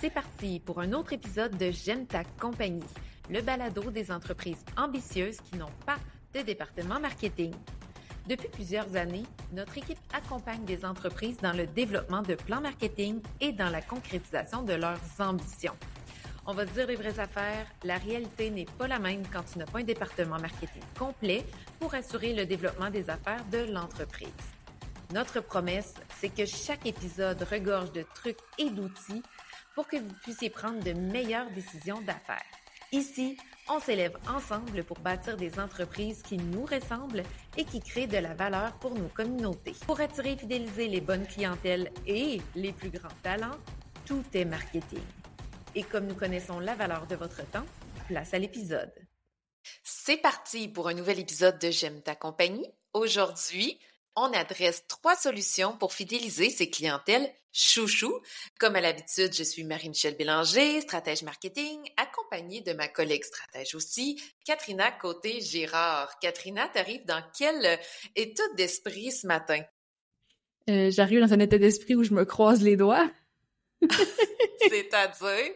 C'est parti pour un autre épisode de J'aime ta compagnie, le balado des entreprises ambitieuses qui n'ont pas de département marketing. Depuis plusieurs années, notre équipe accompagne des entreprises dans le développement de plans marketing et dans la concrétisation de leurs ambitions. On va se dire les vraies affaires, la réalité n'est pas la même quand tu n'as pas un département marketing complet pour assurer le développement des affaires de l'entreprise. Notre promesse, c'est que chaque épisode regorge de trucs et d'outils pour que vous puissiez prendre de meilleures décisions d'affaires. Ici, on s'élève ensemble pour bâtir des entreprises qui nous ressemblent et qui créent de la valeur pour nos communautés. Pour attirer et fidéliser les bonnes clientèles et les plus grands talents, tout est marketing. Et comme nous connaissons la valeur de votre temps, place à l'épisode. C'est parti pour un nouvel épisode de J'aime ta compagnie. Aujourd'hui, on adresse 3 solutions pour fidéliser ses clientèles chouchou. Comme à l'habitude, je suis Marie-Michel Bélanger, stratège marketing, accompagnée de ma collègue stratège aussi, Katrina Côté-Girard. Katrina, t'arrives dans quel état d'esprit ce matin? J'arrive dans un état d'esprit où je me croise les doigts. C'est-à-dire?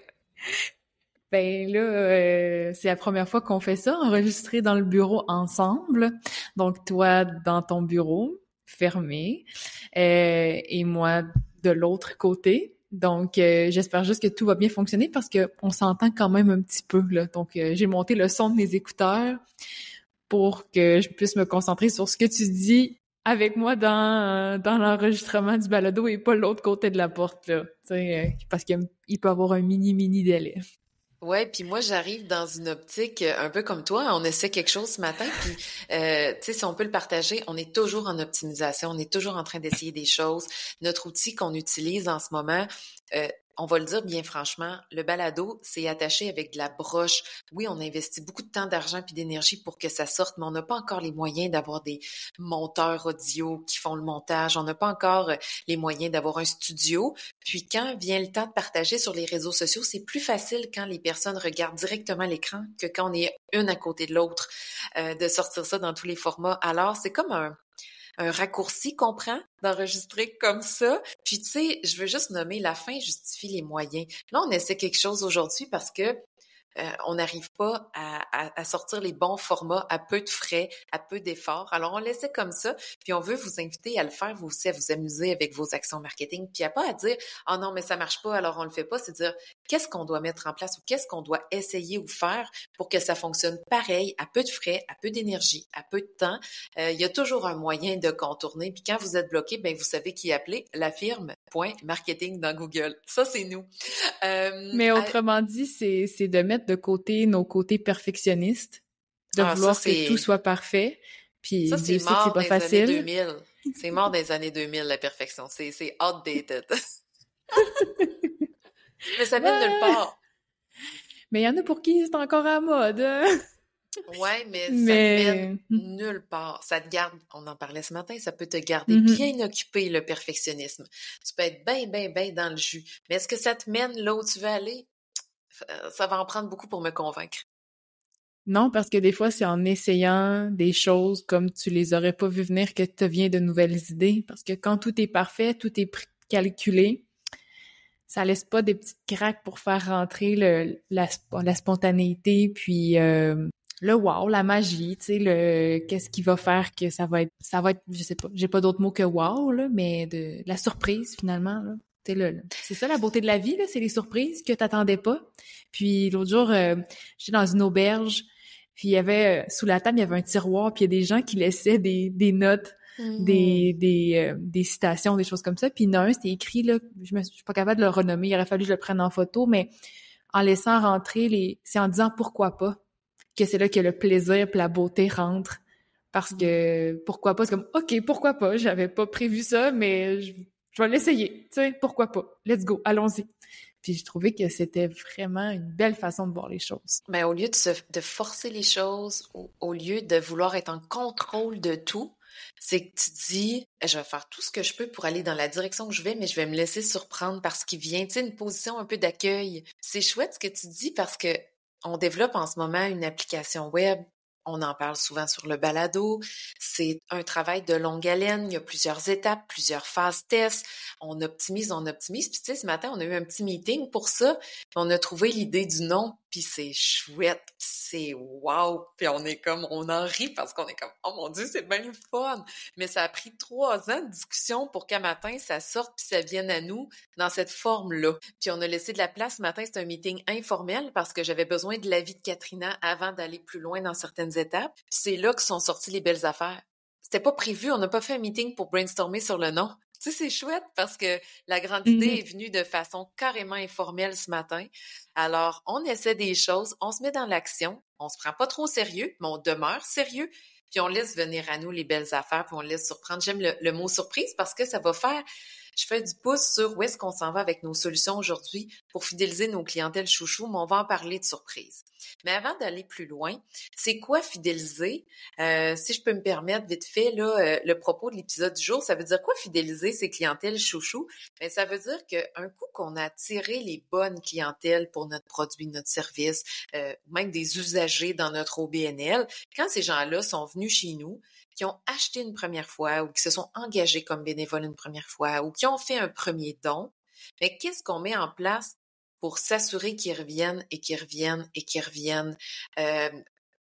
Ben là, c'est la première fois qu'on fait ça, enregistrer dans le bureau ensemble. Donc toi dans ton bureau, fermé, et moi de l'autre côté. Donc j'espère juste que tout va bien fonctionner parce que on s'entend quand même un petit peu là. Donc j'ai monté le son de mes écouteurs pour que je puisse me concentrer sur ce que tu dis avec moi dans l'enregistrement du balado et pas l'autre côté de la porte là. Parce qu'il peut y avoir un mini délai. Ouais, puis moi j'arrive dans une optique un peu comme toi, on essaie quelque chose ce matin, puis tu sais, si on peut le partager, on est toujours en optimisation, on est toujours en train d'essayer des choses. Notre outil qu'on utilise en ce moment, on va le dire bien franchement, le balado, c'est attaché avec de la broche. Oui, on investit beaucoup de temps, d'argent puis d'énergie pour que ça sorte, mais on n'a pas encore les moyens d'avoir des monteurs audio qui font le montage. On n'a pas encore les moyens d'avoir un studio. Puis quand vient le temps de partager sur les réseaux sociaux, c'est plus facile quand les personnes regardent directement l'écran que quand on est une à côté de l'autre, de sortir ça dans tous les formats. Alors, c'est comme un raccourci qu'on prend d'enregistrer comme ça. Puis, tu sais, je veux juste nommer la fin justifie les moyens. Là, on essaie quelque chose aujourd'hui parce que on n'arrive pas à sortir les bons formats à peu de frais, à peu d'efforts. Alors, on laissait comme ça, puis on veut vous inviter à le faire, vous aussi, à vous amuser avec vos actions marketing, puis à pas à dire « Ah non, mais ça marche pas, alors on le fait pas », c'est dire qu'est-ce qu'on doit mettre en place ou qu'est-ce qu'on doit essayer ou faire pour que ça fonctionne pareil, à peu de frais, à peu d'énergie, à peu de temps. Il y a toujours un moyen de contourner, puis quand vous êtes bloqué, ben vous savez qui appeler, la firme .marketing dans Google. Ça, c'est nous. Mais autrement dit, c'est de mettre de côté nos côtés perfectionnistes, de vouloir que tout soit parfait. Puis ça, Dieu sait que c'est pas facile. Années 2000. C'est mort des années 2000, la perfection. C'est outdated. Mais ça mène nulle part. Mais il y en a pour qui c'est encore à la mode. Ouais, mais ça te mène nulle part. Ça te garde, on en parlait ce matin, ça peut te garder bien occupé, le perfectionnisme. Tu peux être bien dans le jus. Mais est-ce que ça te mène là où tu veux aller? Ça va en prendre beaucoup pour me convaincre. Non, parce que des fois, c'est en essayant des choses comme tu les aurais pas vu venir que tu viens de nouvelles idées. Parce que quand tout est parfait, tout est calculé, ça laisse pas des petites craques pour faire rentrer la spontanéité, puis le wow, la magie, tu sais, qu'est-ce qui va faire que ça va être, je sais pas, j'ai pas d'autres mots que wow, là, mais de la surprise, finalement, là. C'est ça la beauté de la vie, là, c'est les surprises que t'attendais pas. Puis l'autre jour, j'étais dans une auberge, puis il y avait, sous la table, il y avait un tiroir, puis il y a des gens qui laissaient des notes, des citations, des choses comme ça. Puis il y en a un, c'était écrit, là, je suis pas capable de le renommer, il aurait fallu que je le prenne en photo, mais en laissant rentrer c'est en disant pourquoi pas, que c'est là que le plaisir et la beauté rentrent. Parce que pourquoi pas, c'est comme OK, pourquoi pas, j'avais pas prévu ça, mais je vais l'essayer, tu sais, pourquoi pas, let's go, allons-y. Puis j'ai trouvé que c'était vraiment une belle façon de voir les choses. Mais au lieu de forcer les choses, au lieu de vouloir être en contrôle de tout, c'est que tu dis, je vais faire tout ce que je peux pour aller dans la direction que je vais, mais je vais me laisser surprendre par ce qui vient. Tu sais, une position un peu d'accueil. C'est chouette ce que tu dis parce que on développe en ce moment une application web On en parle souvent sur le balado. C'est un travail de longue haleine. Il y a plusieurs étapes, plusieurs phases tests. On optimise, on optimise. Puis tu sais, ce matin, on a eu un petit meeting pour ça. Puis on a trouvé l'idée du nom. Puis c'est chouette. Puis c'est wow. Puis on en rit parce qu'on est comme, oh mon Dieu, c'est bien le fun. Mais ça a pris 3 ans de discussion pour qu'à matin, ça sorte puis ça vienne à nous dans cette forme-là. Puis on a laissé de la place. Ce matin, c'est un meeting informel parce que j'avais besoin de l'avis de Katrina avant d'aller plus loin dans certaines étapes. Puis c'est là que sont sorties les belles affaires. C'était pas prévu, on n'a pas fait un meeting pour brainstormer sur le nom. Tu sais, c'est chouette parce que la grande idée est venue de façon carrément informelle ce matin. Alors, on essaie des choses, on se met dans l'action, on se prend pas trop au sérieux, mais on demeure sérieux, puis on laisse venir à nous les belles affaires, puis on laisse surprendre. J'aime le mot surprise parce que ça va faire... Je fais du pouce sur où est-ce qu'on s'en va avec nos solutions aujourd'hui pour fidéliser nos clientèles chouchous, mais on va en parler de surprise. Mais avant d'aller plus loin, c'est quoi fidéliser? Si je peux me permettre vite fait, là, le propos de l'épisode du jour, ça veut dire quoi fidéliser ses clientèles chouchous? Bien, ça veut dire qu'un coup qu'on a attiré les bonnes clientèles pour notre produit, notre service, même des usagers dans notre OBNL, quand ces gens-là sont venus chez nous, qui ont acheté une première fois ou qui se sont engagés comme bénévoles une première fois ou qui ont fait un premier don, mais qu'est-ce qu'on met en place pour s'assurer qu'ils reviennent et qu'ils reviennent et qu'ils reviennent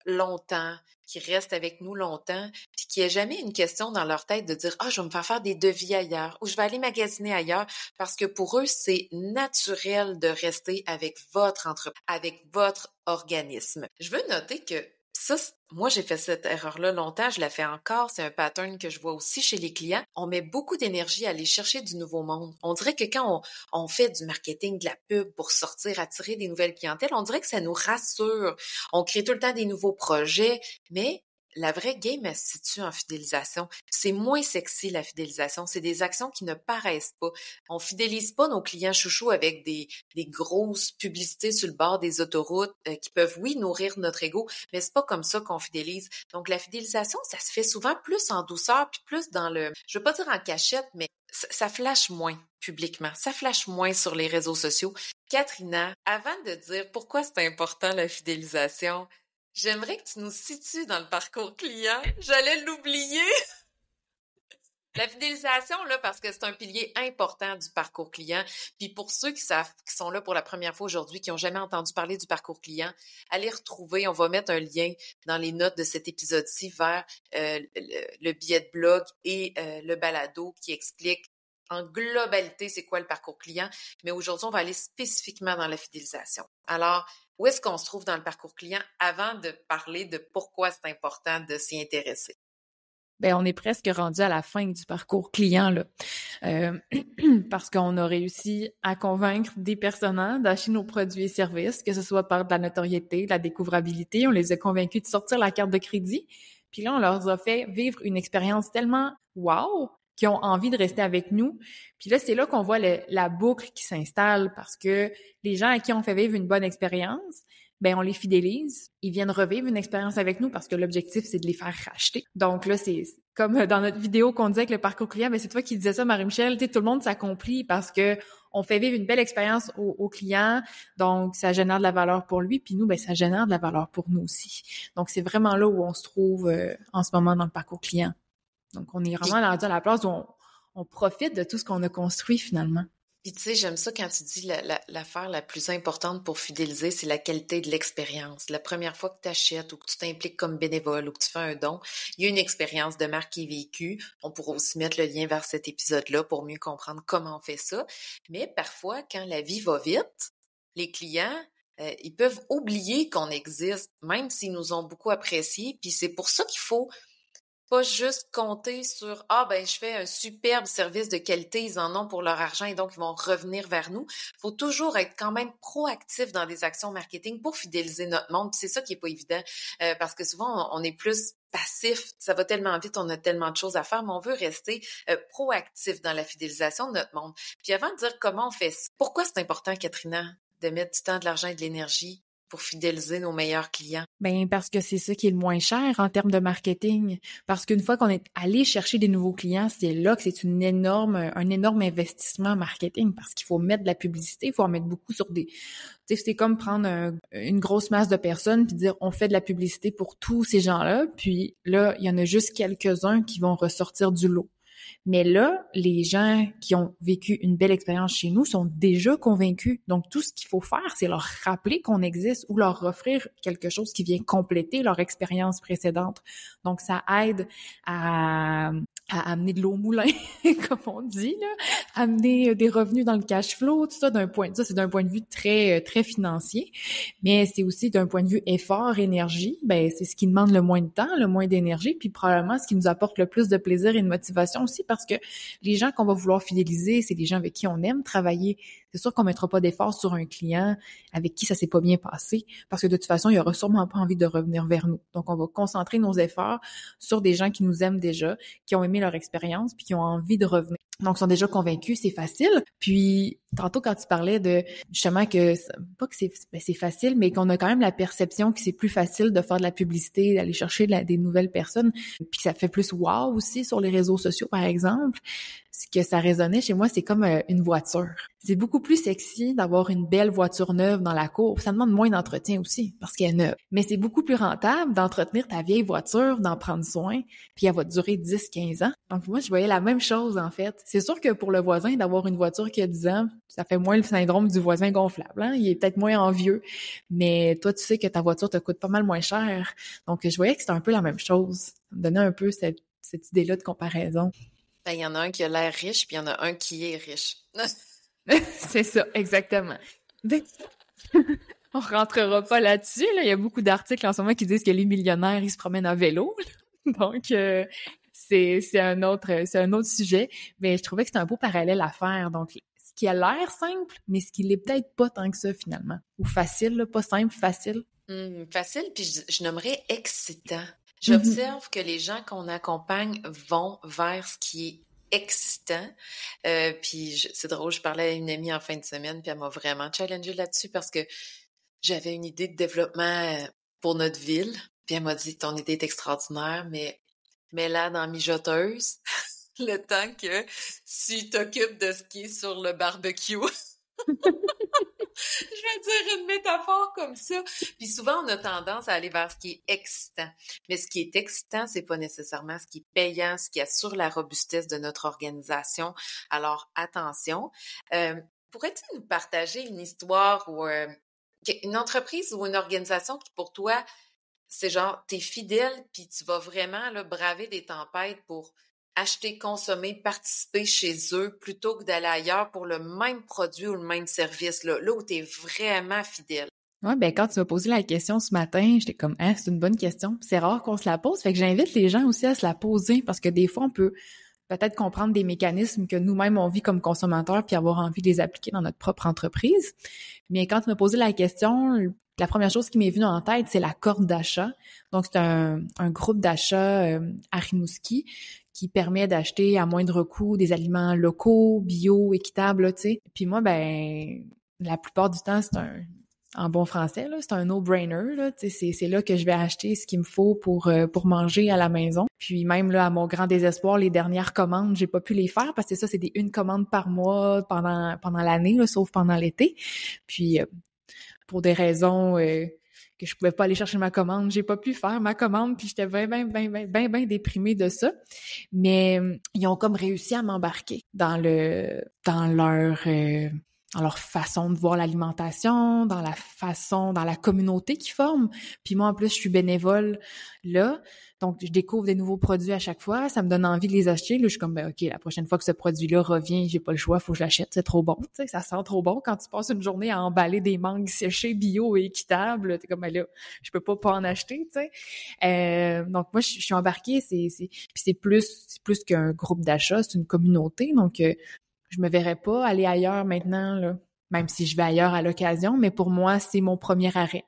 longtemps, qu'ils restent avec nous longtemps, puis qu'il n'y ait jamais une question dans leur tête de dire « Ah, je vais me faire des devis ailleurs ou je vais aller magasiner ailleurs » parce que pour eux, c'est naturel de rester avec votre entreprise, avec votre organisme. Je veux noter que ça, moi, j'ai fait cette erreur-là longtemps, je la fais encore, c'est un pattern que je vois aussi chez les clients. On met beaucoup d'énergie à aller chercher du nouveau monde. On dirait que quand on fait du marketing, de la pub pour sortir, attirer des nouvelles clientèles, on dirait que ça nous rassure. On crée tout le temps des nouveaux projets, mais la vraie game, elle se situe en fidélisation. C'est moins sexy, la fidélisation. C'est des actions qui ne paraissent pas. On fidélise pas nos clients chouchous avec des grosses publicités sur le bord des autoroutes qui peuvent, oui, nourrir notre ego, mais c'est pas comme ça qu'on fidélise. Donc, la fidélisation, ça se fait souvent plus en douceur, puis plus dans le, je veux pas dire en cachette, mais ça flash moins publiquement. Ça flash moins sur les réseaux sociaux. Katrina, avant de dire pourquoi c'est important la fidélisation, j'aimerais que tu nous situes dans le parcours client. J'allais l'oublier. La fidélisation, là, parce que c'est un pilier important du parcours client. Puis pour ceux qui sont là pour la première fois aujourd'hui, qui n'ont jamais entendu parler du parcours client, allez retrouver, on va mettre un lien dans les notes de cet épisode-ci vers le billet de blog et le balado qui explique en globalité c'est quoi le parcours client. Mais aujourd'hui, on va aller spécifiquement dans la fidélisation. Alors, où est-ce qu'on se trouve dans le parcours client avant de parler de pourquoi c'est important de s'y intéresser? Ben, on est presque rendu à la fin du parcours client, là. Parce qu'on a réussi à convaincre des personnes d'acheter nos produits et services, que ce soit par de la notoriété, de la découvrabilité. On les a convaincus de sortir la carte de crédit. Puis là, on leur a fait vivre une expérience tellement wow qu'ils ont envie de rester avec nous. Puis là, c'est là qu'on voit la boucle qui s'installe parce que les gens à qui on fait vivre une bonne expérience, ben on les fidélise, ils viennent revivre une expérience avec nous parce que l'objectif, c'est de les faire racheter. Donc là, c'est comme dans notre vidéo qu'on disait avec le parcours client, ben c'est toi qui disais ça, Marie-Michel, tu sais, tout le monde s'accomplit parce que on fait vivre une belle expérience au client, donc ça génère de la valeur pour lui, puis nous, ben ça génère de la valeur pour nous aussi. Donc c'est vraiment là où on se trouve en ce moment dans le parcours client. Donc on est vraiment rendu à la place où on profite de tout ce qu'on a construit finalement. Puis tu sais, j'aime ça quand tu dis l'affaire la plus importante pour fidéliser, c'est la qualité de l'expérience. La première fois que tu achètes ou que tu t'impliques comme bénévole ou que tu fais un don, il y a une expérience de marque qui est vécue. On pourra aussi mettre le lien vers cet épisode-là pour mieux comprendre comment on fait ça. Mais parfois, quand la vie va vite, les clients, ils peuvent oublier qu'on existe, même s'ils nous ont beaucoup appréciés. Puis c'est pour ça qu'il faut pas juste compter sur « Ah, ben je fais un superbe service de qualité, ils en ont pour leur argent et donc ils vont revenir vers nous. » Il faut toujours être quand même proactif dans des actions marketing pour fidéliser notre monde. Puis c'est ça qui est pas évident parce que souvent, on est plus passif. Ça va tellement vite, on a tellement de choses à faire, mais on veut rester proactif dans la fidélisation de notre monde. Puis avant de dire comment on fait ça, pourquoi c'est important, Katrina, de mettre du temps, de l'argent et de l'énergie pour fidéliser nos meilleurs clients? Ben parce que c'est ça qui est le moins cher en termes de marketing. Parce qu'une fois qu'on est allé chercher des nouveaux clients, c'est là que c'est un énorme investissement marketing parce qu'il faut mettre de la publicité, il faut en mettre beaucoup sur des... Tu sais, c'est comme prendre une grosse masse de personnes puis dire on fait de la publicité pour tous ces gens-là, puis là, il y en a juste quelques-uns qui vont ressortir du lot. Mais là, les gens qui ont vécu une belle expérience chez nous sont déjà convaincus. Donc, tout ce qu'il faut faire, c'est leur rappeler qu'on existe ou leur offrir quelque chose qui vient compléter leur expérience précédente. Donc, ça aide à amener de l'eau au moulin, comme on dit, là, amener des revenus dans le cash flow, tout ça c'est d'un point de vue très, très financier. Mais c'est aussi d'un point de vue effort, énergie, ben, c'est ce qui demande le moins de temps, le moins d'énergie, puis probablement ce qui nous apporte le plus de plaisir et de motivation aussi parce que les gens qu'on va vouloir fidéliser, c'est des gens avec qui on aime travailler. C'est sûr qu'on mettra pas d'effort sur un client avec qui ça s'est pas bien passé parce que de toute façon, il aura sûrement pas envie de revenir vers nous. Donc, on va concentrer nos efforts sur des gens qui nous aiment déjà, qui ont aimé leur expérience puis qui ont envie de revenir. Donc, ils sont déjà convaincus, c'est facile. Puis, tantôt, quand tu parlais de, justement, pas que c'est facile, mais qu'on a quand même la perception que c'est plus facile de faire de la publicité, d'aller chercher des nouvelles personnes, puis que ça fait plus wow aussi sur les réseaux sociaux, par exemple. Ce que ça résonnait chez moi, c'est comme une voiture. C'est beaucoup plus sexy d'avoir une belle voiture neuve dans la cour. Ça demande moins d'entretien aussi, parce qu'elle est neuve. Mais c'est beaucoup plus rentable d'entretenir ta vieille voiture, d'en prendre soin, puis elle va durer 10-15 ans. Donc moi, je voyais la même chose, en fait. C'est sûr que pour le voisin, d'avoir une voiture qui a 10 ans, ça fait moins le syndrome du voisin gonflable, hein? Il est peut-être moins envieux. Mais toi, tu sais que ta voiture te coûte pas mal moins cher. Donc, je voyais que c'était un peu la même chose. Ça me donnait un peu cette idée-là de comparaison. Ben, il y en a un qui a l'air riche, puis il y en a un qui est riche. C'est ça, exactement. On rentrera pas là-dessus, là. Il y a beaucoup d'articles en ce moment qui disent que les millionnaires, ils se promènent à vélo. Donc, c'est un autre sujet. Mais je trouvais que c'était un beau parallèle à faire. Donc, ce qui a l'air simple, mais ce qui l'est peut-être pas tant que ça, finalement. Ou facile, là, pas simple, facile. Facile, puis je nommerais excitant. J'observe que les gens qu'on accompagne vont vers ce qui est excitant. Puis c'est drôle, je parlais à une amie en fin de semaine, puis elle m'a vraiment challengée là-dessus parce que j'avais une idée de développement pour notre ville. Puis elle m'a dit, ton idée est extraordinaire, mais mets-la dans mijoteuse le temps que tu t'occupes de ce qui est sur le barbecue. Je vais dire une métaphore comme ça. Puis souvent, on a tendance à aller vers ce qui est excitant. Mais ce qui est excitant, c'est pas nécessairement ce qui est payant, ce qui assure la robustesse de notre organisation. Alors, attention. Pourrais-tu nous partager une histoire ou une entreprise ou une organisation qui, pour toi, c'est genre, t'es fidèle puis tu vas vraiment là, braver des tempêtes pour acheter, consommer, participer chez eux plutôt que d'aller ailleurs pour le même produit ou le même service, là où tu es vraiment fidèle? Ouais, ben quand tu m'as posé la question ce matin, j'étais comme « Ah, c'est une bonne question. » C'est rare qu'on se la pose, fait que j'invite les gens aussi à se la poser parce que des fois, on peut peut-être comprendre des mécanismes que nous-mêmes on vit comme consommateurs puis avoir envie de les appliquer dans notre propre entreprise. Mais quand tu m'as posé la question, la première chose qui m'est venue en tête, c'est la corde d'achat. Donc, c'est un groupe d'achat à Rimouski qui permet d'acheter à moindre coût des aliments locaux, bio, équitables, tu sais. Puis moi, ben, la plupart du temps, en bon français, là, c'est un no-brainer, là. Tu sais, c'est là que je vais acheter ce qu'il me faut pour manger à la maison. Puis même là, à mon grand désespoir, les dernières commandes, j'ai pas pu les faire parce que ça, c'est une commande par mois pendant l'année, là, sauf pendant l'été. Puis pour des raisons que je pouvais pas aller chercher ma commande, j'ai pas pu faire ma commande, puis j'étais bien déprimée de ça. Mais ils ont comme réussi à m'embarquer dans leur façon de voir l'alimentation, dans la communauté qu'ils forment. Puis moi, en plus, je suis bénévole là. Donc, je découvre des nouveaux produits à chaque fois. Ça me donne envie de les acheter. Là, je suis comme, ben, OK, la prochaine fois que ce produit-là revient, j'ai pas le choix, faut que je l'achète. C'est trop bon. Tu sais, ça sent trop bon. Quand tu passes une journée à emballer des mangues séchées bio et équitables, t'es comme, ben là, je peux pas en acheter, tu sais. Donc, moi, je suis embarquée. Puis c'est plus qu'un groupe d'achat, c'est une communauté. Donc, je me verrais pas aller ailleurs maintenant, là, même si je vais ailleurs à l'occasion, mais pour moi, c'est mon premier arrêt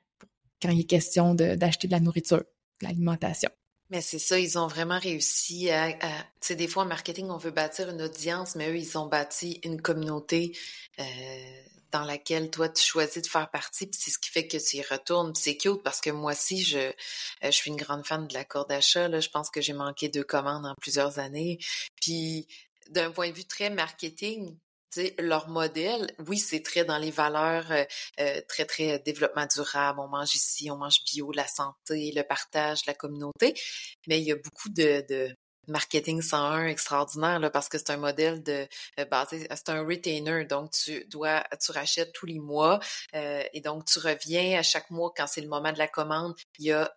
quand il est question d'acheter de la nourriture, de l'alimentation. Mais c'est ça, ils ont vraiment réussi tu sais, des fois en marketing, on veut bâtir une audience, mais eux, ils ont bâti une communauté euh, dans laquelle toi, tu choisis de faire partie, puis c'est ce qui fait que tu y retournes. Puis c'est cute parce que moi aussi, je suis une grande fan de la corde d'achat, là. Je pense que j'ai manqué 2 commandes en plusieurs années. Puis d'un point de vue très marketing, tu sais, leur modèle, oui, c'est très dans les valeurs, très, très développement durable. On mange ici, on mange bio, la santé, le partage, la communauté. Mais il y a beaucoup de marketing 101 extraordinaire là, parce que c'est un modèle basé, c'est un retainer, donc tu rachètes tous les mois et donc tu reviens à chaque mois quand c'est le moment de la commande. Il y a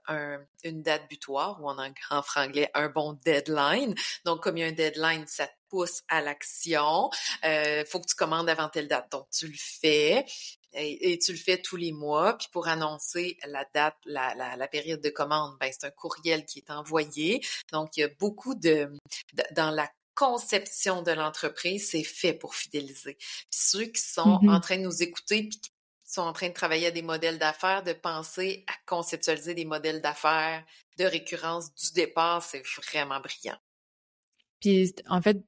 une date butoir ou en franglais un bon deadline. Donc comme il y a un deadline, ça te pousse à l'action. Faut que tu commandes avant telle date, donc tu le fais. Et tu le fais tous les mois. Puis pour annoncer la date, la période de commande, ben c'est un courriel qui est envoyé. Donc il y a beaucoup dans la conception de l'entreprise, c'est fait pour fidéliser. Puis ceux qui sont en train de nous écouter puis qui sont en train de travailler à des modèles d'affaires, de penser à conceptualiser des modèles d'affaires de récurrence du départ, c'est vraiment brillant. Puis, en fait,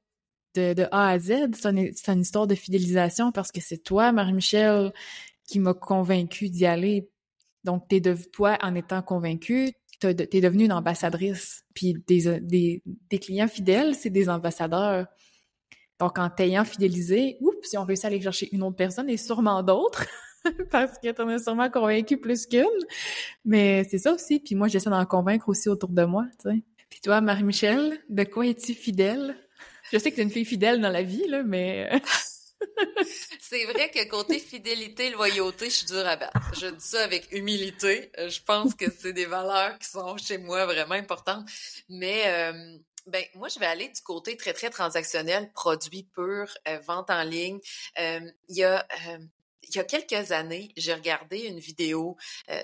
de A à Z, c'est une histoire de fidélisation parce que c'est toi, Marie-Michel, qui m'a convaincue d'y aller. Donc, toi, en étant convaincue, t'es devenue une ambassadrice. Puis des clients fidèles, c'est des ambassadeurs. Donc, en t'ayant fidélisé, oups, ils ont réussi à aller chercher une autre personne et sûrement d'autres, parce que t'en as sûrement convaincu plus qu'une. Mais c'est ça aussi. Puis moi, j'essaie d'en convaincre aussi autour de moi, tu sais. Puis toi, Marie-Michel, de quoi es-tu fidèle? Je sais que t'es une fille fidèle dans la vie, là, mais... C'est vrai que côté fidélité, loyauté, je suis dure à battre. Je dis ça avec humilité. Je pense que c'est des valeurs qui sont chez moi vraiment importantes. Mais ben moi, je vais aller du côté très, très transactionnel, produit pur, vente en ligne. Il y a quelques années, j'ai regardé une vidéo,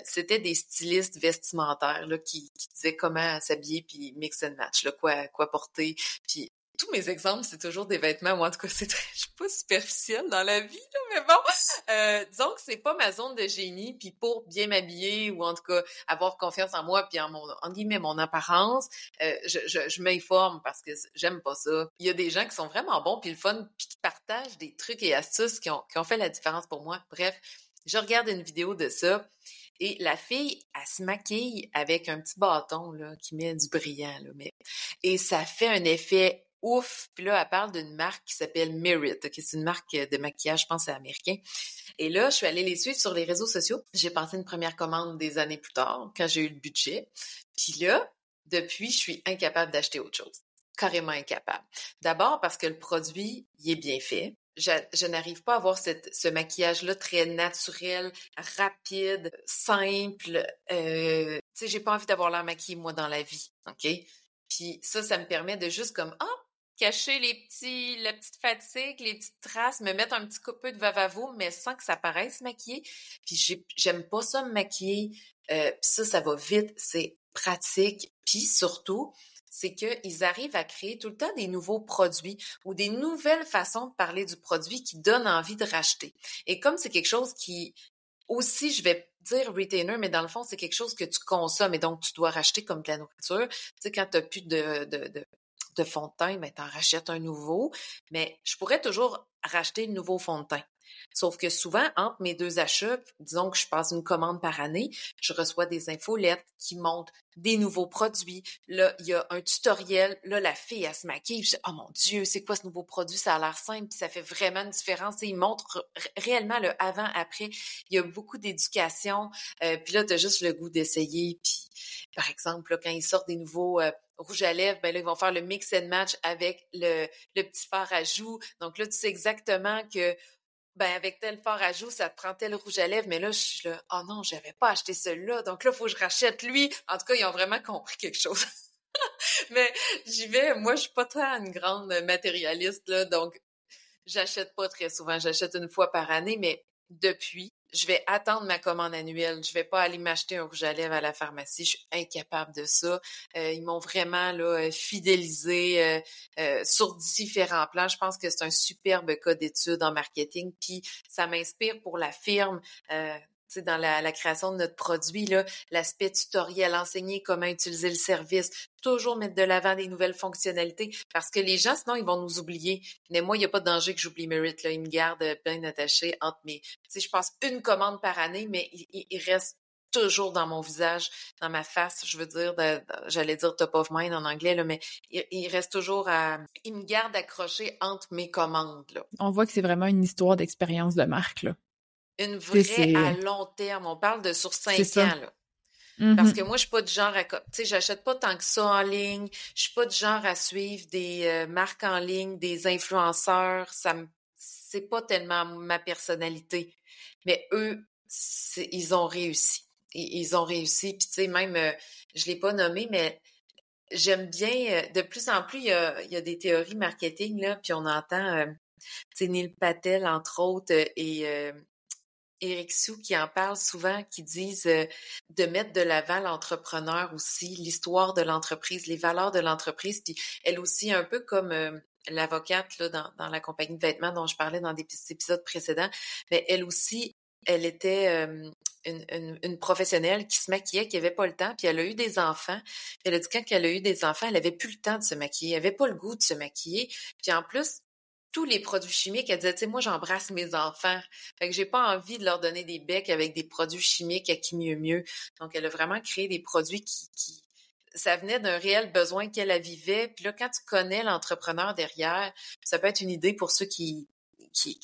c'était des stylistes vestimentaires là, qui disaient comment s'habiller puis mix and match, là, quoi porter. Puis tous mes exemples, c'est toujours des vêtements. Moi, en tout cas, je suis pas superficielle dans la vie, là, mais bon. Disons que c'est pas ma zone de génie. Puis pour bien m'habiller ou en tout cas avoir confiance en moi puis en guillemets, mon apparence, je m'informe parce que j'aime pas ça. Il y a des gens qui sont vraiment bons puis le fun puis qui partagent des trucs et astuces qui ont fait la différence pour moi. Bref, je regarde une vidéo de ça. Et la fille, elle se maquille avec un petit bâton là, qui met du brillant. Là, et ça fait un effet ouf. Puis là, elle parle d'une marque qui s'appelle Merit, qui c'est une marque de maquillage, je pense, c'est américain. Et là, je suis allée les suivre sur les réseaux sociaux. J'ai passé une première commande des années plus tard, quand j'ai eu le budget. Puis là, depuis, je suis incapable d'acheter autre chose. Carrément incapable. D'abord parce que le produit, il est bien fait. Je n'arrive pas à avoir ce maquillage-là très naturel, rapide, simple. Tu sais, j'ai pas envie d'avoir l'air maquillée, moi, dans la vie, OK? Puis ça me permet de juste comme, cacher la petite fatigue, les petites traces, me mettre un petit peu de va-va-vous, mais sans que ça paraisse maquillé. Puis j'aime pas ça me maquiller. Puis ça va vite, c'est pratique. Puis surtout, c'est qu'ils arrivent à créer tout le temps des nouveaux produits ou des nouvelles façons de parler du produit qui donnent envie de racheter. Et comme c'est quelque chose qui, aussi, je vais dire retainer, mais dans le fond, c'est quelque chose que tu consommes et donc tu dois racheter comme de la nourriture. Tu sais, quand tu n'as plus de fond de teint, ben, tu en rachètes un nouveau. Mais je pourrais toujours racheter le nouveau fond de teint. Sauf que souvent, entre mes deux achats, disons que je passe une commande par année, je reçois des infolettes qui montrent des nouveaux produits. Là, il y a un tutoriel. Là, la fille, elle se maquille. Je dis, oh mon Dieu, c'est quoi ce nouveau produit? Ça a l'air simple, puis ça fait vraiment une différence. Et il montre réellement le avant-après. Il y a beaucoup d'éducation. Puis là, tu as juste le goût d'essayer. Puis, par exemple, là, quand ils sortent des nouveaux rouges à lèvres, ben là, ils vont faire le mix and match avec le petit fard à joues. Donc là, tu sais exactement que ben avec tel fard à joues, ça te prend tel rouge à lèvres, mais là, je suis là, oh non, j'avais pas acheté celui-là, donc là, il faut que je rachète lui. En tout cas, ils ont vraiment compris quelque chose. Mais j'y vais, moi, je suis pas très une grande matérialiste, là, donc j'achète pas très souvent, j'achète une fois par année, mais depuis, je vais attendre ma commande annuelle. Je vais pas aller m'acheter un rouge à lèvres à la pharmacie. Je suis incapable de ça. Ils m'ont vraiment là fidélisé sur différents plans. Je pense que c'est un superbe cas d'étude en marketing. Puis ça m'inspire pour la firme. sais, dans la création de notre produit, là, l'aspect tutoriel, enseigner comment utiliser le service, toujours mettre de l'avant des nouvelles fonctionnalités, parce que les gens, sinon, ils vont nous oublier. Mais moi, il n'y a pas de danger que j'oublie Merit, là. Ils me gardent bien attachés entre mes... Tu sais, je passe une commande par année, mais il reste toujours dans mon visage, dans ma face, je veux dire, j'allais dire top of mind en anglais, là, mais il reste toujours il me garde accroché entre mes commandes, là. On voit que c'est vraiment une histoire d'expérience de marque, là. Une vraie à long terme. On parle de sur 5 ans, là. Parce que moi, je suis pas du genre à... Tu sais, j'achète pas tant que ça en ligne. Je suis pas du genre à suivre des marques en ligne, des influenceurs. C'est pas tellement ma personnalité. Mais eux, ils ont réussi. Ils ont réussi. Puis tu sais, même, je l'ai pas nommé, mais j'aime bien... de plus en plus, il y a des théories marketing, là, puis on entend... tu sais, Neil Patel, entre autres, et... Eric Sou qui en parle souvent, qui disent de mettre de l'avant l'entrepreneur aussi, l'histoire de l'entreprise, les valeurs de l'entreprise, puis elle aussi un peu comme l'avocate là dans la compagnie de vêtements dont je parlais dans des épisodes précédents, mais elle aussi, elle était une professionnelle qui se maquillait, qui avait pas le temps, puis elle a eu des enfants. Puis elle a dit quand elle a eu des enfants, elle avait plus le temps de se maquiller, elle avait pas le goût de se maquiller, puis en plus tous les produits chimiques, elle disait, tu sais, moi, j'embrasse mes enfants. Fait que j'ai pas envie de leur donner des becs avec des produits chimiques à qui mieux mieux. Donc, elle a vraiment créé des produits qui ça venait d'un réel besoin qu'elle vivait. Puis là, quand tu connais l'entrepreneur derrière, ça peut être une idée pour ceux qui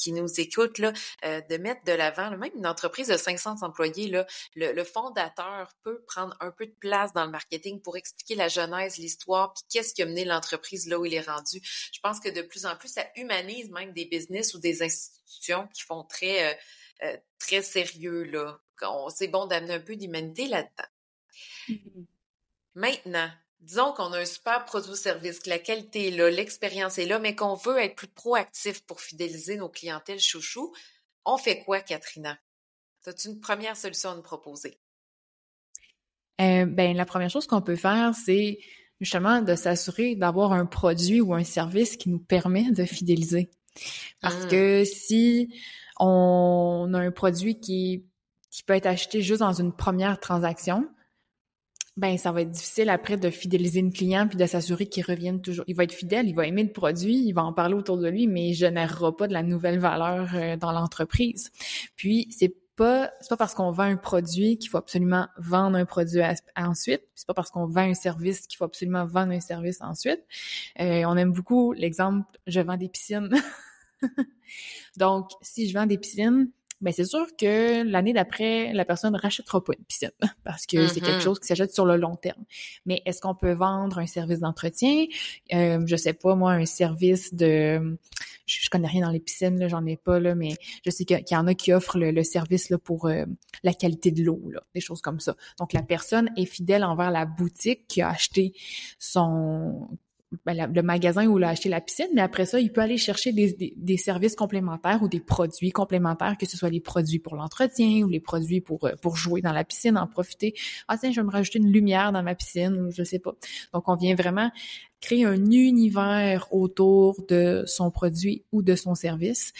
nous écoutent, là, de mettre de l'avant, là, même une entreprise de 500 employés, là, le fondateur peut prendre un peu de place dans le marketing pour expliquer la genèse, l'histoire, puis qu'est-ce qui a mené l'entreprise là où il est rendu. Je pense que de plus en plus, ça humanise même des business ou des institutions qui font très sérieux, là. C'est bon d'amener un peu d'humanité là-dedans. Maintenant, disons qu'on a un super produit ou service, que la qualité est là, l'expérience est là, mais qu'on veut être plus proactif pour fidéliser nos clientèles chouchous. On fait quoi, Katrina? As-tu une première solution à nous proposer? La première chose qu'on peut faire, c'est justement de s'assurer d'avoir un produit ou un service qui nous permet de fidéliser. Parce que si on a un produit qui peut être acheté juste dans une première transaction, ça va être difficile après de fidéliser le client puis de s'assurer qu'il revienne toujours. Il va être fidèle, il va aimer le produit, il va en parler autour de lui, mais il générera pas de la nouvelle valeur dans l'entreprise. Puis c'est pas parce qu'on vend un produit qu'il faut absolument vendre un produit ensuite. C'est pas parce qu'on vend un service qu'il faut absolument vendre un service ensuite. On aime beaucoup l'exemple « je vends des piscines ». Donc, si je vends des piscines, c'est sûr que l'année d'après, la personne ne rachètera pas une piscine parce que c'est quelque chose qui s'achète sur le long terme. Mais est-ce qu'on peut vendre un service d'entretien? Je sais pas, moi, un service de... Je connais rien dans les piscines, là, j'en ai pas, là, mais je sais qu'il y en a qui offrent le service là, pour la qualité de l'eau, là, des choses comme ça. Donc, la personne est fidèle envers la boutique qui a acheté le magasin où il a acheté la piscine, mais après ça, il peut aller chercher des services complémentaires ou des produits complémentaires, que ce soit les produits pour l'entretien ou les produits pour jouer dans la piscine, en profiter. Ah tiens, je vais me rajouter une lumière dans ma piscine, ou je sais pas. Donc, on vient vraiment créer un univers autour de son produit ou de son service.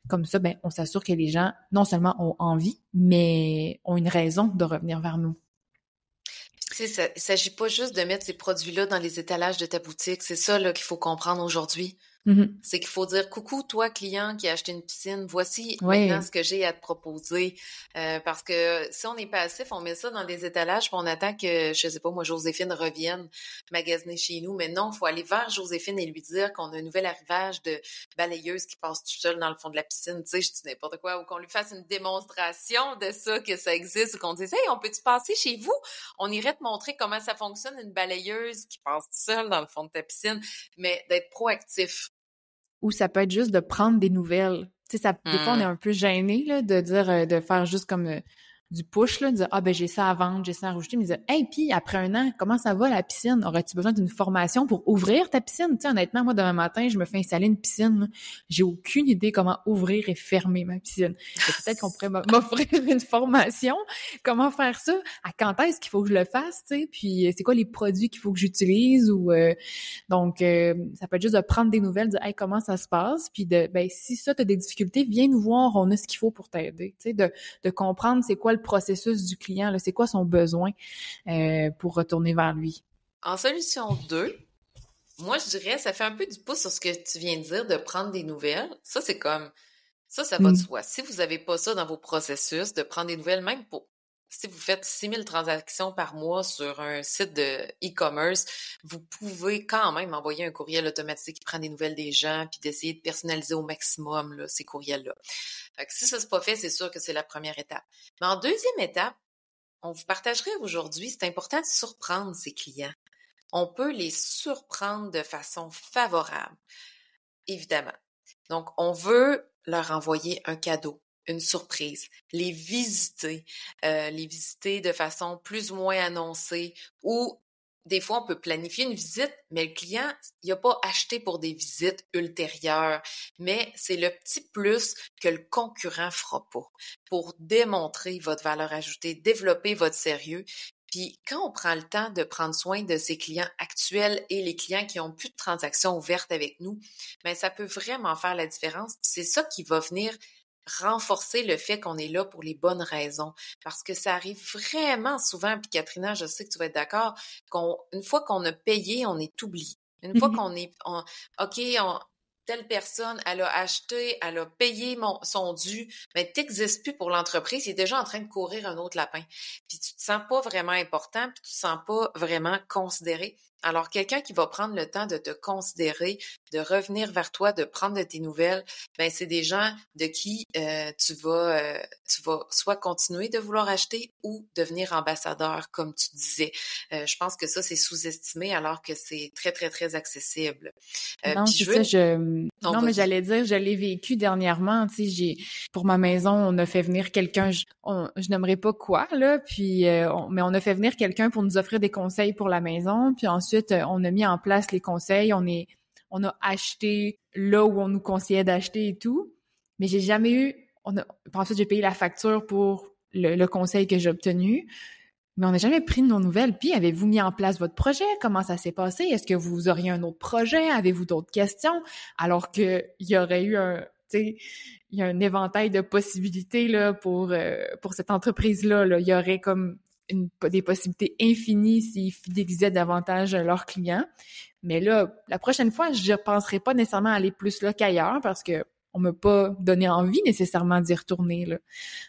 Comme ça, on s'assure que les gens, non seulement ont envie, mais ont une raison de revenir vers nous. Tu sais, il s'agit pas juste de mettre ces produits-là dans les étalages de ta boutique. C'est ça là qu'il faut comprendre aujourd'hui. C'est qu'il faut dire « Coucou, toi, client qui a acheté une piscine, voici maintenant ce que j'ai à te proposer. » Parce que si on est passif, on met ça dans des étalages puis on attend que, je sais pas moi, Joséphine revienne magasiner chez nous. Mais non, il faut aller vers Joséphine et lui dire qu'on a un nouvel arrivage de balayeuse qui passe tout seul dans le fond de la piscine. Tu sais, je dis n'importe quoi. Ou qu'on lui fasse une démonstration de ça, que ça existe. Ou qu'on dise « Hey, on peut-tu passer chez vous? On irait te montrer comment ça fonctionne, une balayeuse qui passe tout seul dans le fond de ta piscine. » Mais d'être proactif. Ou ça peut être juste de prendre des nouvelles. Tu sais, des fois, on est un peu gêné là, de dire, de faire juste comme du push, là, de dire « Ah, j'ai ça à vendre, j'ai ça à rajouter », mais dire « Hey, puis après un an, comment ça va la piscine? Aurais-tu besoin d'une formation pour ouvrir ta piscine? » Tu sais, honnêtement, moi, demain matin, je me fais installer une piscine, là. J'ai aucune idée comment ouvrir et fermer ma piscine. Peut-être qu'on pourrait m'offrir une formation. Comment faire ça? À quand est-ce qu'il faut que je le fasse, tu sais? Puis c'est quoi les produits qu'il faut que j'utilise? Ou donc, ça peut être juste de prendre des nouvelles, de dire « Hey, comment ça se passe? » Puis si ça, t'as des difficultés, viens nous voir, on a ce qu'il faut pour t'aider. Tu sais, de comprendre c'est quoi le le processus du client, là, c'est quoi son besoin pour retourner vers lui. En solution 2, moi, je dirais, ça fait un peu du pouce sur ce que tu viens de dire, de prendre des nouvelles. Ça, c'est comme, ça va de soi. Si vous n'avez pas ça dans vos processus, de prendre des nouvelles, même pour, si vous faites 6000 transactions par mois sur un site de e-commerce, vous pouvez quand même envoyer un courriel automatique qui prend des nouvelles des gens, puis d'essayer de personnaliser au maximum là, ces courriels-là. Fait que si ça c'est pas fait, c'est sûr que c'est la première étape. Mais en deuxième étape, on vous partagerait aujourd'hui, c'est important de surprendre ses clients. On peut les surprendre de façon favorable, évidemment. Donc, on veut leur envoyer un cadeau, une surprise, les visiter de façon plus ou moins annoncée ou des fois, on peut planifier une visite, mais le client, il n'a pas acheté pour des visites ultérieures, mais c'est le petit plus que le concurrent fera pas pour démontrer votre valeur ajoutée, développer votre sérieux. Puis quand on prend le temps de prendre soin de ses clients actuels et les clients qui ont plus de transactions ouvertes avec nous, bien, ça peut vraiment faire la différence. Puis c'est ça qui va venir renforcer le fait qu'on est là pour les bonnes raisons. Parce que ça arrive vraiment souvent, puis Katrina, je sais que tu vas être d'accord, une fois qu'on a payé, on est oublié. Une fois qu'on est, telle personne, elle a acheté, elle a payé son dû, mais t'existes plus pour l'entreprise, il est déjà en train de courir un autre lapin. Puis tu te sens pas vraiment important, puis tu te sens pas vraiment considéré. Alors, quelqu'un qui va prendre le temps de te considérer, de revenir vers toi, de prendre de tes nouvelles, ben c'est des gens de qui tu vas soit continuer de vouloir acheter ou devenir ambassadeur, comme tu disais. Je pense que ça, c'est sous-estimé alors que c'est très, très, très accessible. Non, c'est ça, non, mais j'allais dire, je l'ai vécu dernièrement, tu sais, pour ma maison, on a fait venir quelqu'un, je n'aimerais pas quoi, là, puis, mais on a fait venir quelqu'un pour nous offrir des conseils pour la maison, puis ensuite, on a mis en place les conseils, on a acheté là où on nous conseillait d'acheter et tout, mais j'ai jamais eu, ensuite, j'ai payé la facture pour le conseil que j'ai obtenu. Mais on n'a jamais pris de nos nouvelles. Puis, avez-vous mis en place votre projet? Comment ça s'est passé? Est-ce que vous auriez un autre projet? Avez-vous d'autres questions? Alors que il y aurait eu il y a un éventail de possibilités là pour cette entreprise-là. Là. Il y aurait comme des possibilités infinies s'ils fidélisaient davantage leurs clients. Mais là, la prochaine fois, je ne penserai pas nécessairement aller plus là qu'ailleurs parce que on m'a pas donné envie nécessairement d'y retourner. Là.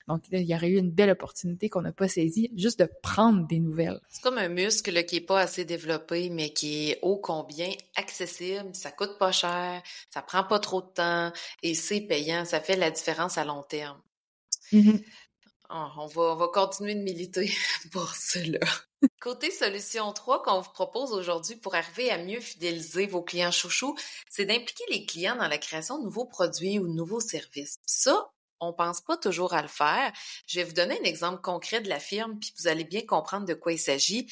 Donc, il y aurait eu une belle opportunité qu'on n'a pas saisie, juste de prendre des nouvelles. C'est comme un muscle qui est pas assez développé, mais qui est ô combien accessible, ça coûte pas cher, ça prend pas trop de temps et c'est payant, ça fait la différence à long terme. Mm-hmm. On va continuer de militer pour cela. Côté solution 3 qu'on vous propose aujourd'hui pour arriver à mieux fidéliser vos clients chouchous, c'est d'impliquer les clients dans la création de nouveaux produits ou de nouveaux services. Ça, on pense pas toujours à le faire. Je vais vous donner un exemple concret de la firme, puis vous allez bien comprendre de quoi il s'agit.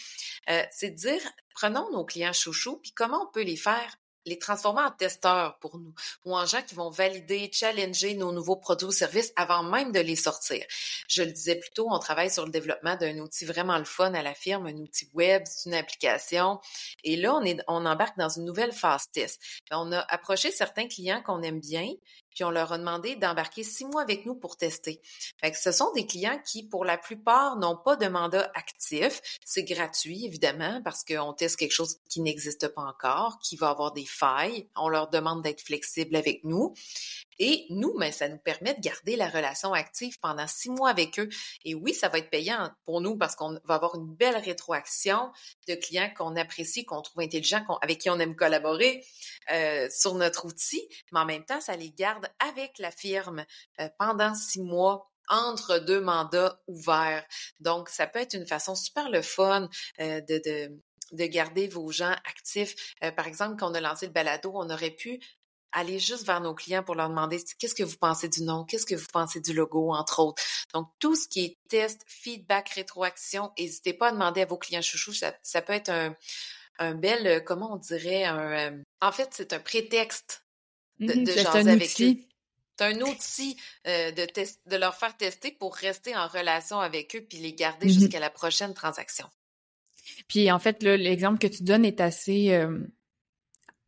C'est de dire, prenons nos clients chouchous, puis comment on peut les transformer en testeurs pour nous ou en gens qui vont valider, challenger nos nouveaux produits ou services avant même de les sortir. Je le disais plus tôt, on travaille sur le développement d'un outil vraiment le fun à la firme, un outil web, c'est une application. Et là, on embarque dans une nouvelle phase test. On a approché certains clients qu'on aime bien, puis on leur a demandé d'embarquer 6 mois avec nous pour tester. Fait que ce sont des clients qui, pour la plupart, n'ont pas de mandat actif. C'est gratuit, évidemment, parce qu'on teste quelque chose qui n'existe pas encore, qui va avoir des failles. On leur demande d'être flexibles avec nous. Et nous, mais ça nous permet de garder la relation active pendant 6 mois avec eux. Et oui, ça va être payant pour nous parce qu'on va avoir une belle rétroaction de clients qu'on apprécie, qu'on trouve intelligents, avec qui on aime collaborer sur notre outil. Mais en même temps, ça les garde avec la firme pendant 6 mois entre 2 mandats ouverts. Donc, ça peut être une façon super le fun de garder vos gens actifs. Par exemple, quand on a lancé le balado, on aurait pu aller juste vers nos clients pour leur demander qu'est-ce que vous pensez du nom, qu'est-ce que vous pensez du logo, entre autres. Donc, tout ce qui est test, feedback, rétroaction, n'hésitez pas à demander à vos clients chouchous. Ça peut être un bel, comment on dirait, en fait, c'est un prétexte de jaser avec eux. C'est un outil de leur faire tester pour rester en relation avec eux puis les garder jusqu'à la prochaine transaction. Puis, en fait, là, l'exemple que tu donnes est assez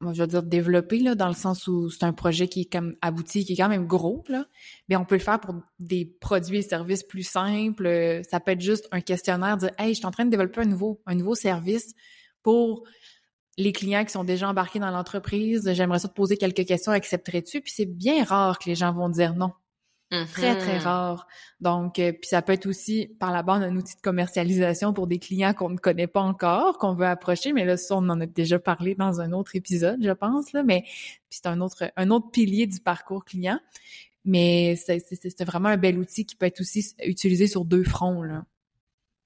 moi, je veux dire développé, là, dans le sens où c'est un projet qui est comme abouti, qui est quand même gros, là, mais on peut le faire pour des produits et services plus simples. Ça peut être juste un questionnaire, dire « Hey, je suis en train de développer un nouveau service pour les clients qui sont déjà embarqués dans l'entreprise. J'aimerais ça te poser quelques questions, accepterais-tu? » Puis c'est bien rare que les gens vont dire non. Très, très Mhm. rare. Donc, puis ça peut être aussi, par la bande, un outil de commercialisation pour des clients qu'on ne connaît pas encore, qu'on veut approcher. Mais là, ça, on en a déjà parlé dans un autre épisode, je pense, là. Mais puis c'est un autre pilier du parcours client. Mais c'est vraiment un bel outil qui peut être aussi utilisé sur deux fronts, là.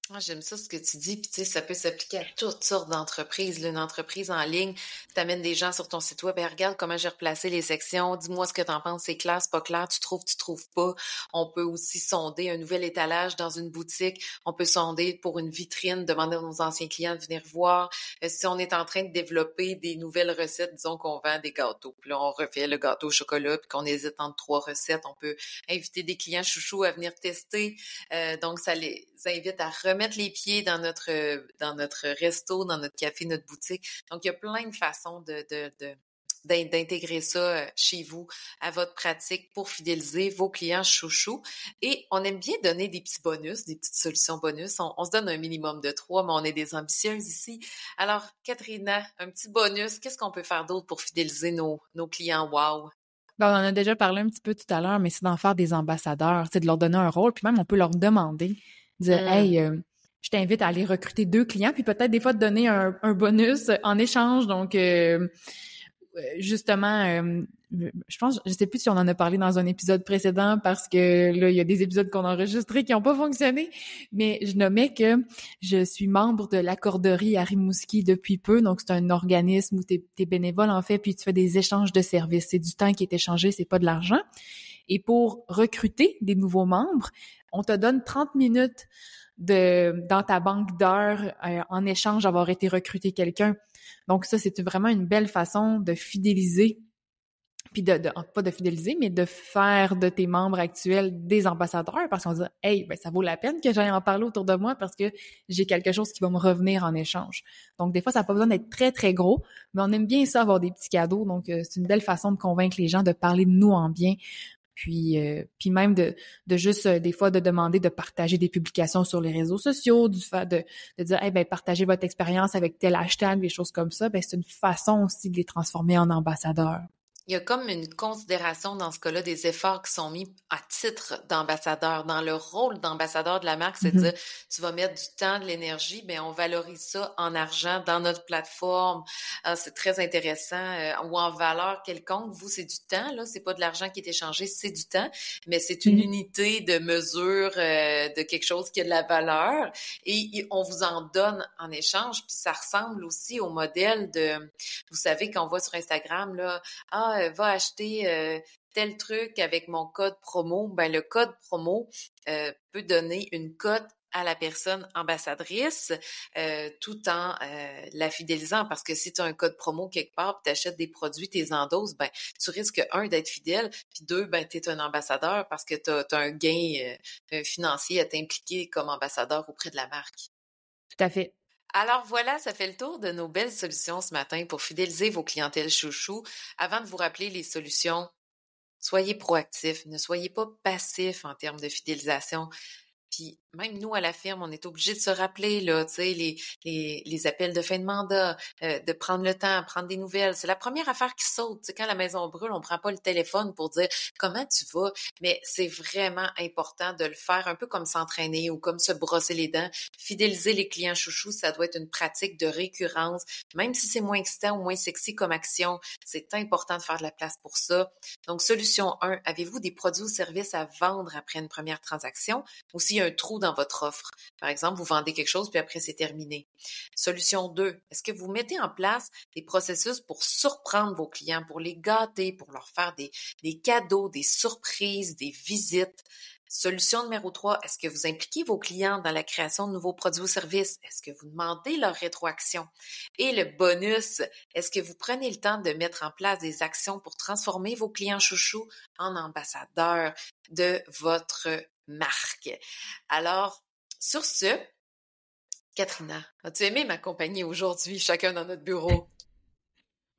Moi, j'aime ça ce que tu dis, puis tu sais, ça peut s'appliquer à toutes sortes d'entreprises. Là. Une entreprise en ligne, tu amènes des gens sur ton site web, et regarde comment j'ai replacé les sections, dis-moi ce que tu en penses, c'est clair, c'est pas clair, tu trouves pas. On peut aussi sonder un nouvel étalage dans une boutique, on peut sonder pour une vitrine, demander à nos anciens clients de venir voir. Si on est en train de développer des nouvelles recettes, disons qu'on vend des gâteaux, puis là, on refait le gâteau au chocolat, puis qu'on hésite entre 3 recettes, on peut inviter des clients chouchous à venir tester. Donc, ça les invite à remettre les pieds dans notre resto, dans notre café, notre boutique. Donc, il y a plein de façons d'intégrer ça chez vous à votre pratique pour fidéliser vos clients chouchous. Et on aime bien donner des petits bonus, des petites solutions bonus. On se donne un minimum de 3, mais on est des ambitieuses ici. Alors, Katrina, un petit bonus, qu'est-ce qu'on peut faire d'autre pour fidéliser nos clients wow? Ben, on en a déjà parlé un petit peu tout à l'heure, mais c'est d'en faire des ambassadeurs, c'est de leur donner un rôle, puis même on peut leur demander, dire Mm. Hey, je t'invite à aller recruter 2 clients, puis peut-être des fois te donner un bonus en échange. Donc justement, je pense, je sais plus si on en a parlé dans un épisode précédent parce que là, il y a des épisodes qu'on a enregistrés qui n'ont pas fonctionné, mais je nommais que je suis membre de l'Accorderie à Rimouski depuis peu, donc c'est un organisme où t'es bénévole en fait, puis tu fais des échanges de services. C'est du temps qui est échangé, c'est pas de l'argent. Et pour recruter des nouveaux membres, on te donne 30 minutes dans ta banque d'heures en échange d'avoir été recruté quelqu'un. Donc ça, c'est vraiment une belle façon de fidéliser, puis pas de fidéliser, mais de faire de tes membres actuels des ambassadeurs parce qu'on dit « Hey, ben ça vaut la peine que j'aille en parler autour de moi parce que j'ai quelque chose qui va me revenir en échange. » Donc des fois, ça n'a pas besoin d'être très, très gros, mais on aime bien ça, avoir des petits cadeaux. Donc c'est une belle façon de convaincre les gens de parler de nous en bien. Puis même de juste des fois de demander de partager des publications sur les réseaux sociaux, du fait de dire ben partagez votre expérience avec tel hashtag, des choses comme ça, ben c'est une façon aussi de les transformer en ambassadeurs. Il y a comme une considération dans ce cas-là des efforts qui sont mis à titre d'ambassadeur. Dans le rôle d'ambassadeur de la marque, c'est de Mm-hmm. dire, tu vas mettre du temps, de l'énergie, ben on valorise ça en argent dans notre plateforme. C'est très intéressant. Ou en valeur quelconque. Vous, c'est du temps, là. C'est pas de l'argent qui est échangé, c'est du temps. Mais c'est une unité de mesure de quelque chose qui a de la valeur. Et on vous en donne en échange. Puis ça ressemble aussi au modèle de, vous savez, quand on voit sur Instagram, là, va acheter tel truc avec mon code promo. Ben, le code promo peut donner une cote à la personne ambassadrice tout en la fidélisant parce que si tu as un code promo quelque part puis tu achètes des produits, tu les endosses, ben tu risques d'être fidèle, puis 2, ben tu es un ambassadeur parce que tu as un gain financier à t'impliquer comme ambassadeur auprès de la marque. Tout à fait. Alors voilà, ça fait le tour de nos belles solutions ce matin pour fidéliser vos clientèles chouchous. Avant de vous rappeler les solutions, soyez proactifs, ne soyez pas passifs en termes de fidélisation. Puis même nous, à la firme, on est obligé de se rappeler, là, tu sais, les appels de fin de mandat, de prendre le temps, prendre des nouvelles. C'est la première affaire qui saute. Tu sais, quand la maison brûle, on prend pas le téléphone pour dire comment tu vas, mais c'est vraiment important de le faire un peu comme s'entraîner ou comme se brosser les dents. Fidéliser les clients chouchous, ça doit être une pratique de récurrence. Même si c'est moins excitant ou moins sexy comme action, c'est important de faire de la place pour ça. Donc, solution 1, avez-vous des produits ou services à vendre après une première transaction? Ou s'il y a un trou dans votre offre. Par exemple, vous vendez quelque chose, puis après, c'est terminé. Solution 2, est-ce que vous mettez en place des processus pour surprendre vos clients, pour les gâter, pour leur faire des cadeaux, des surprises, des visites? Solution numéro 3, est-ce que vous impliquez vos clients dans la création de nouveaux produits ou services? Est-ce que vous demandez leur rétroaction? Et le bonus, est-ce que vous prenez le temps de mettre en place des actions pour transformer vos clients chouchous en ambassadeurs de votre marque? Alors, sur ce, Katrina, as-tu aimé m'accompagner aujourd'hui, chacun dans notre bureau?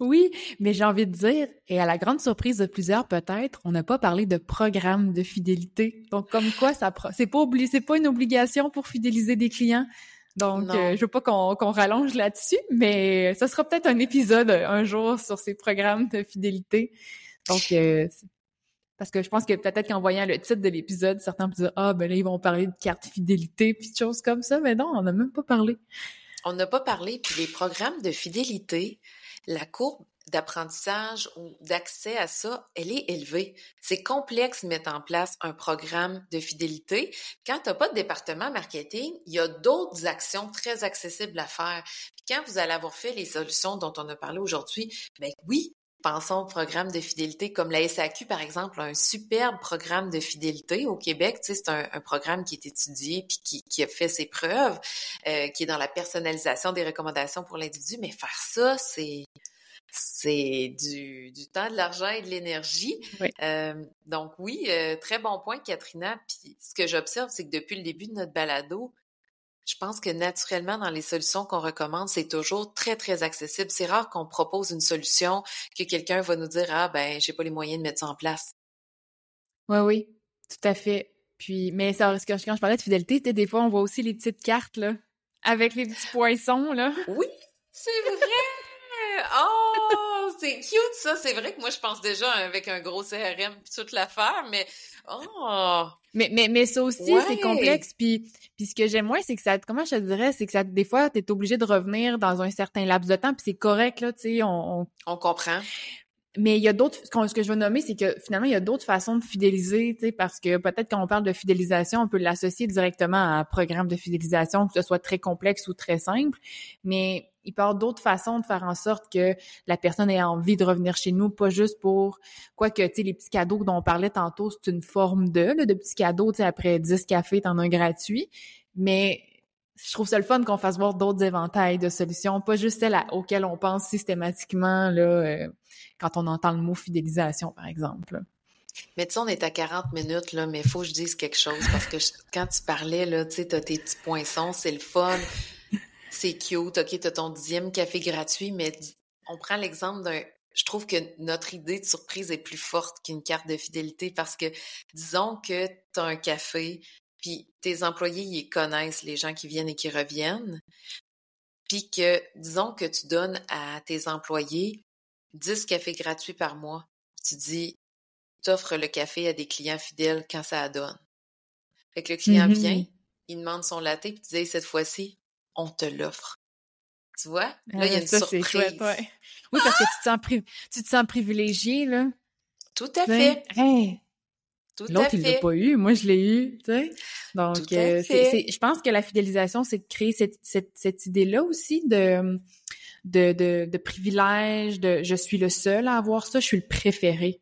Oui, mais j'ai envie de dire, et à la grande surprise de plusieurs peut-être, on n'a pas parlé de programme de fidélité. Donc, comme quoi, c'est pas une obligation pour fidéliser des clients. Donc, je Non. veux pas qu'on rallonge là-dessus, mais ce sera peut-être un épisode un jour sur ces programmes de fidélité. Donc, parce que je pense que peut-être qu'en voyant le titre de l'épisode, certains vont dire, ah, ben là, ils vont parler de carte fidélité puis de choses comme ça. Mais non, on n'a même pas parlé. On n'a pas parlé, puis les programmes de fidélité, la courbe d'apprentissage ou d'accès à ça, elle est élevée. C'est complexe de mettre en place un programme de fidélité. Quand tu n'as pas de département marketing, il y a d'autres actions très accessibles à faire. Puis quand vous allez avoir fait les solutions dont on a parlé aujourd'hui, ben oui, pensons au programme de fidélité comme la SAQ, par exemple, a un superbe programme de fidélité au Québec. Tu sais, c'est un programme qui est étudié puis qui a fait ses preuves, qui est dans la personnalisation des recommandations pour l'individu. Mais faire ça, c'est du temps, de l'argent et de l'énergie. Oui. Donc oui, très bon point, Katrina. Puis ce que j'observe, c'est que depuis le début de notre balado, je pense que naturellement, dans les solutions qu'on recommande, c'est toujours très, très accessible. C'est rare qu'on propose une solution que quelqu'un va nous dire, ah, ben, j'ai pas les moyens de mettre ça en place. Oui, oui, tout à fait. Puis, mais ça, quand je parlais de fidélité, tu sais, des fois, on voit aussi les petites cartes, là, avec les petits poinçons, là. Oui, c'est vrai! Oh, c'est cute, ça! C'est vrai que moi, je pense déjà avec un gros CRM puis toute l'affaire, mais oh! Mais ça aussi, c'est Ouais! complexe. Puis ce que j'aime moins, c'est que ça, comment je te dirais, c'est que ça, des fois, t'es obligé de revenir dans un certain laps de temps, puis c'est correct, là, tu sais, On comprend. mais il y a d'autres, ce que je veux nommer, c'est que finalement, il y a d'autres façons de fidéliser, tu sais, parce que peut-être quand on parle de fidélisation, on peut l'associer directement à un programme de fidélisation, que ce soit très complexe ou très simple, mais il peut y avoir d'autres façons de faire en sorte que la personne ait envie de revenir chez nous, pas juste pour, quoique, tu sais, les petits cadeaux dont on parlait tantôt, c'est une forme de petits cadeaux, tu sais, après 10 cafés, t'en as un gratuit, mais je trouve ça le fun qu'on fasse voir d'autres éventails de solutions, pas juste celles auxquelles on pense systématiquement, là, quand on entend le mot fidélisation, par exemple. Mais tu sais, on est à 40 minutes, là, mais il faut que je dise quelque chose parce que quand tu parlais, là, tu sais, t'as tes petits poinçons, c'est le fun, c'est cute, OK, t'as ton 10e café gratuit, mais on prend l'exemple je trouve que notre idée de surprise est plus forte qu'une carte de fidélité parce que disons que t'as un café, puis tes employés, ils connaissent les gens qui viennent et qui reviennent, puis que, disons que tu donnes à tes employés 10 cafés gratuits par mois. Tu dis, t'offres le café à des clients fidèles quand ça donne. Fait que le client vient, Mm-hmm. il demande son latte, puis tu dis, hey, cette fois-ci, on te l'offre. Tu vois? Là, il y a Ah, une ça, c'est chouette, surprise. ouais. Oui, parce que tu te sens privilégié, là. Tout à Tu sais, fait. hey, Tout à l'autre, il l'a fait. pas eu, moi, je l'ai eu, tu sais. Tout Donc, à fait. je pense que la fidélisation, c'est de créer cette idée-là aussi de privilège, de je suis le seul à avoir ça, je suis le préféré.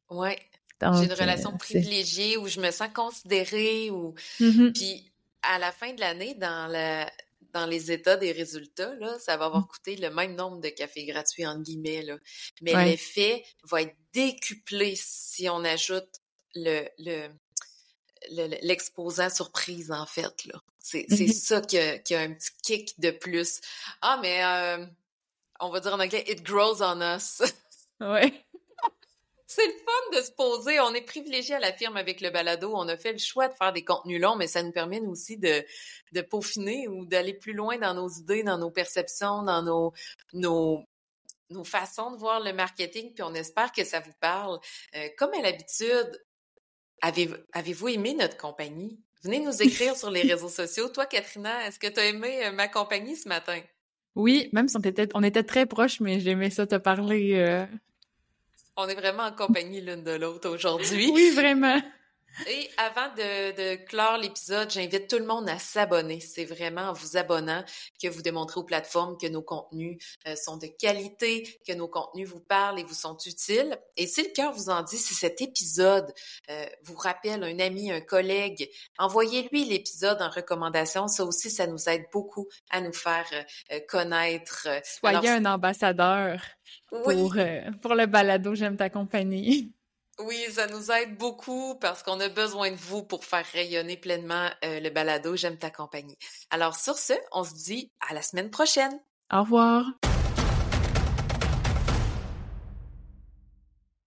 Ouais. J'ai une Donc, relation c'est... privilégiée où je me sens considérée ou Mm-hmm. puis à la fin de l'année, dans les états des résultats, là, ça va avoir coûté le même nombre de cafés gratuits, entre guillemets, là. Mais Ouais. l'effet va être décuplé si on ajoute l'exposant surprise, en fait, là. C'est Mm-hmm. ça qui a un petit kick de plus. Ah, mais on va dire en anglais, it grows on us. Ouais. C'est le fun de se poser. On est privilégié à la firme avec le balado. On a fait le choix de faire des contenus longs, mais ça nous permet nous aussi de peaufiner ou d'aller plus loin dans nos idées, dans nos perceptions, dans nos façons de voir le marketing. Puis on espère que ça vous parle. Comme à l'habitude, avez-vous aimé notre compagnie? Venez nous écrire sur les réseaux sociaux. Toi, Katrina, est-ce que tu as aimé ma compagnie ce matin? Oui, même si on était très proches, mais j'aimais ça te parler. On est vraiment en compagnie l'une de l'autre aujourd'hui. Oui, vraiment. Et avant de clore l'épisode, j'invite tout le monde à s'abonner. C'est vraiment en vous abonnant que vous démontrez aux plateformes que nos contenus sont de qualité, que nos contenus vous parlent et vous sont utiles. Et si le cœur vous en dit, si cet épisode vous rappelle un ami, un collègue, envoyez-lui l'épisode en recommandation. Ça aussi, ça nous aide beaucoup à nous faire connaître. Alors, Soyez un ambassadeur oui, pour le balado J'aime ta compagnie. oui, ça nous aide beaucoup parce qu'on a besoin de vous pour faire rayonner pleinement le balado J'aime ta compagnie. Alors sur ce, on se dit à la semaine prochaine. Au revoir.